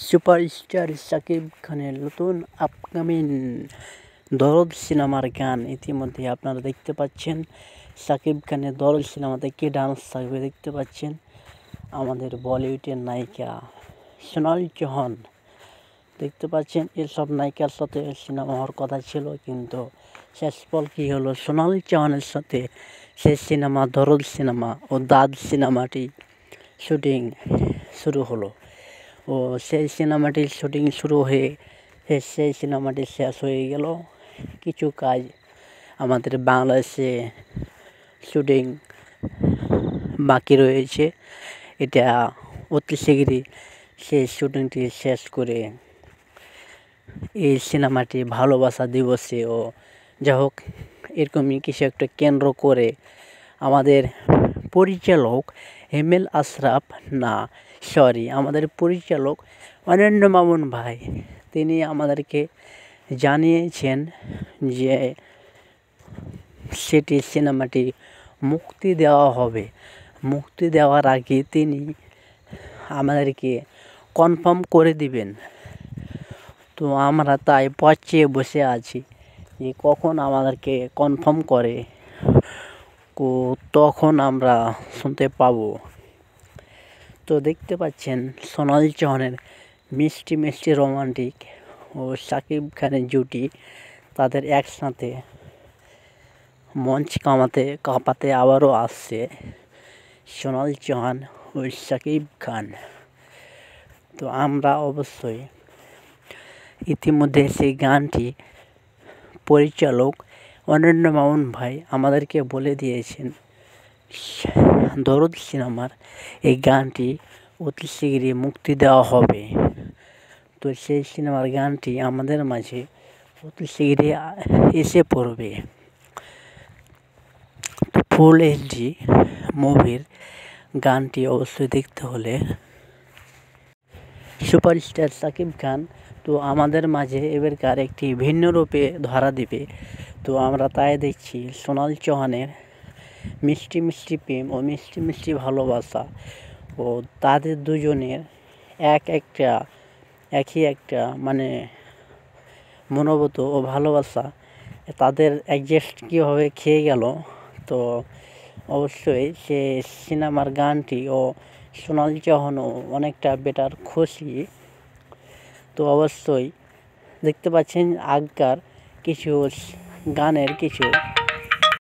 Superstar Shakib খানের নতুন upcoming দরদ সিনেমার গান ইতিমধ্যে আপনারা দেখতে পাচ্ছেন। শাকিব খানের দরদ সিনেমাতে কী ডান্স থাকবে দেখতে পাচ্ছেন। আমাদের বলিউডের নায়িকা সোনালি চৌহান দেখতে পাচ্ছেন। এসব নায়িকার সাথে সিনেমা হওয়ার কথা ছিল, কিন্তু শেষ ফল কী হলো, সোনালি চৌহানের সাথে সেই সিনেমা দরদ সিনেমা ও দাদ সিনেমাটি শুটিং শুরু হলো। ও সেই সিনেমাটির শুটিং শুরু হয়ে সেই সিনেমাটি শেষ হয়ে গেল। কিছু কাজ আমাদের বাংলাদেশে শুটিং বাকি রয়েছে। এটা অতি শীঘ্রই সেই শুটিংটি শেষ করে এই সিনেমাটি ভালোবাসা দিবসে ও যা হোক এরকমই কিছু একটা কেন্দ্র করে আমাদের পরিচালক আমাদের পরিচালক অনন্য মামুন ভাই, তিনি আমাদেরকে জানিয়েছেন যে সেটি সিনেমাটি মুক্তি দেওয়া হবে। মুক্তি দেওয়ার আগে তিনি আমাদেরকে কনফার্ম করে দিবেন। তো আমরা তাই পথ চেয়ে বসে আছি যে কখন আমাদেরকে কনফার্ম করে, তখন আমরা শুনতে পাবো। তো দেখতে পাচ্ছেন সোনালি চৌহানের মিষ্টি মিষ্টি রোমান্টিক ও শাকিব খানের জুটি, তাদের একসাথে মঞ্চ কাঁপাতে আবারও আসছে সোনালি চৌহান ও শাকিব খান। তো আমরা অবশ্যই ইতিমধ্যে সেই গানটি পরিচালক অনন্য মামুন ভাই আমাদেরকে বলে দিয়েছেন, দরদ সিনেমার এই গানটি অতি শীঘ্রই মুক্তি দেওয়া হবে। তো সেই সিনেমার গানটি আমাদের মাঝে অতি শীঘ্রই এসে পড়বে। ফুল এইচডি মুভির গানটি অবশ্যই দেখতে হলে সুপারস্টার শাকিব খান তো আমাদের মাঝে এবারকার একটি ভিন্ন রূপে ধরা দিবে। তো আমরা তাই দেখছি সোনালি চৌহানের মিষ্টি মিষ্টি প্রেম ও মিষ্টি মিষ্টি ভালোবাসা ও তাদের দুজনের একই একটা মানে মনোগত ও ভালোবাসা, তাদের অ্যাডজাস্ট কীভাবে খেয়ে গেল। তো অবশ্যই সে সিনেমার গানটি ও সোনালি চৌহানও অনেকটা বেটার খুশি। তো অবশ্যই দেখতে পাচ্ছেন আগকার কিছু গানের কিছু